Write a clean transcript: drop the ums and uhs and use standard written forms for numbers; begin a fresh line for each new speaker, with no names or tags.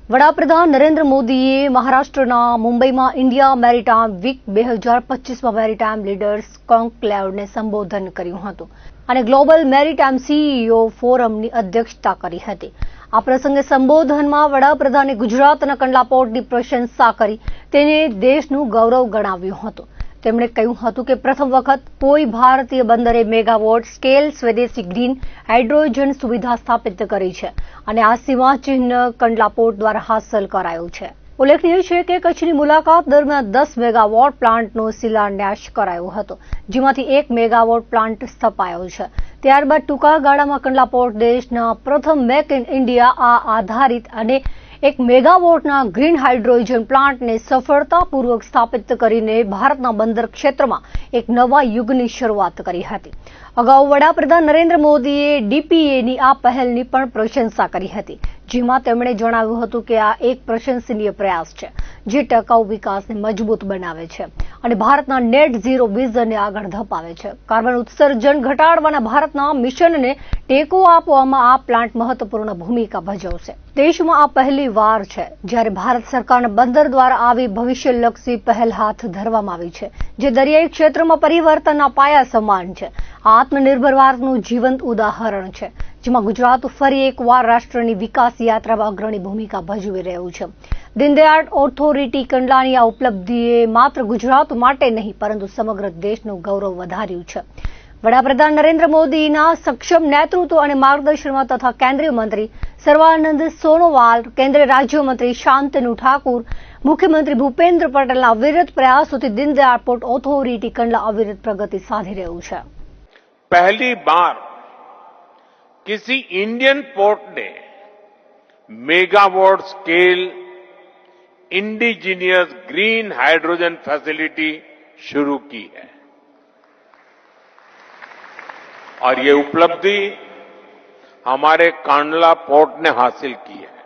વડાપ્રધાન નરેન્દ્ર મોદીએ મહારાષ્ટ્રના મુંબઈમાં ઇન્ડિયા મેરીટાઈમ વીક 2025માં મેરીટાઈમ લીડર્સ કોન્ક્લેવને સંબોધન કર્યું હતું અને ગ્લોબલ મેરીટાઈમ સીઈઓ ફોરમની અધ્યક્ષતા કરી હતી। આ પ્રસંગે સંબોધનમાં વડાપ્રધાને ગુજરાતના કંડલા પોર્ટની પ્રશંસા કરી તેને દેશનું ગૌરવ ગણાવ્યું હતું। તેમણે કહ્યું હતું કે પ્રથમ વખત કોઈ ભારતીય બંદરે મેગાવોટ સ્કેલ સ્વદેશી ગ્રીન હાઇડ્રોજન સુવિધા સ્થાપિત કરી છે અને આ સીમાચિહ્ન કંડલા પોર્ટ દ્વારા હાંસલ કરાયું છે। ઉલ્લેખનીય છે કે કચ્છની મુલાકાત દરમિયાન 10 મેગાવોટ પ્લાન્ટનો શિલાન્યાસ કરાયો હતો, જેમાંથી 1 મેગાવોટ પ્લાન્ટ સ્થપાયો છે। ત્યારબાદ ટૂંકા ગાળામાં કંડલા પોર્ટ દેશના પ્રથમ મેક ઇન ઇન્ડિયા આધારિત અને 1 મેગાવોટના ગ્રીન હાઇડ્રોજન પ્લાન્ટને સફળતાપૂર્વક સ્થાપિત કરીને ભારતના બંદર ક્ષેત્રમાં એક નવા યુગની શરૂઆત કરી હતી। અગાઉ વડાપ્રધાન નરેન્દ્ર મોદીએ ડીપીએની આ પહેલની પણ પ્રશંસા કરી હતી, જેમાં તેમણે જણાવ્યું હતું કે આ એક પ્રશંસનીય પ્રયાસ છે જે ટકાઉ વિકાસને મજબૂત બનાવે છે અને ભારતના નેટ ઝીરો વિઝનને આગળ ધપાવે છે। કાર્બન ઉત્સર્જન ઘટાડવાના ભારતના મિશનને ટેકો આપવામાં આ પ્લાન્ટ મહત્વપૂર્ણ ભૂમિકા ભજવશે। દેશમાં આ પહેલી વાર છે જ્યારે ભારત સરકારના બંદર દ્વારા આવી ભવિષ્યલક્ષી પહેલ હાથ ધરવામાં આવી છે, જે દરિયાઈ ક્ષેત્રમાં પરિવર્તનના પાયા સમાન છે। આ આત્મનિર્ભર ભારતનું જીવંત ઉદાહરણ છે, જેમાં ગુજરાત ફરી એકવાર રાષ્ટ્રની વિકાસ યાત્રામાં અગ્રણી ભૂમિકા ભજવી રહ્યું છે। દીનદયાળ ઓથોરિટી કંડલાની આ ઉપલબ્ધિએ માત્ર ગુજરાત માટે નહીં પરંતુ સમગ્ર દેશનું ગૌરવ વધાર્યું છે। વડાપ્રધાન નરેન્દ્ર મોદીના સક્ષમ નેતૃત્વ અને માર્ગદર્શનમાં તથા કેન્દ્રીય મંત્રી સર્વાનંદ સોનોવાલ, કેન્દ્રીય રાજ્યમંત્રી શાંતનુ ઠાકુર, મુખ્યમંત્રી ભૂપેન્દ્ર પટેલના અવિરત પ્રયાસોથી દીનદયાળ પોર્ટ ઓથોરિટી કંડલા અવિરત પ્રગતિ સાધી રહ્યું છે।
पहली बार किसी इंडियन पोर्ट ने megawatt scale indigenous green hydrogen facility शुरू की है और ये उपलब्धि हमारे कांडला पोर्ट ने हासिल की है।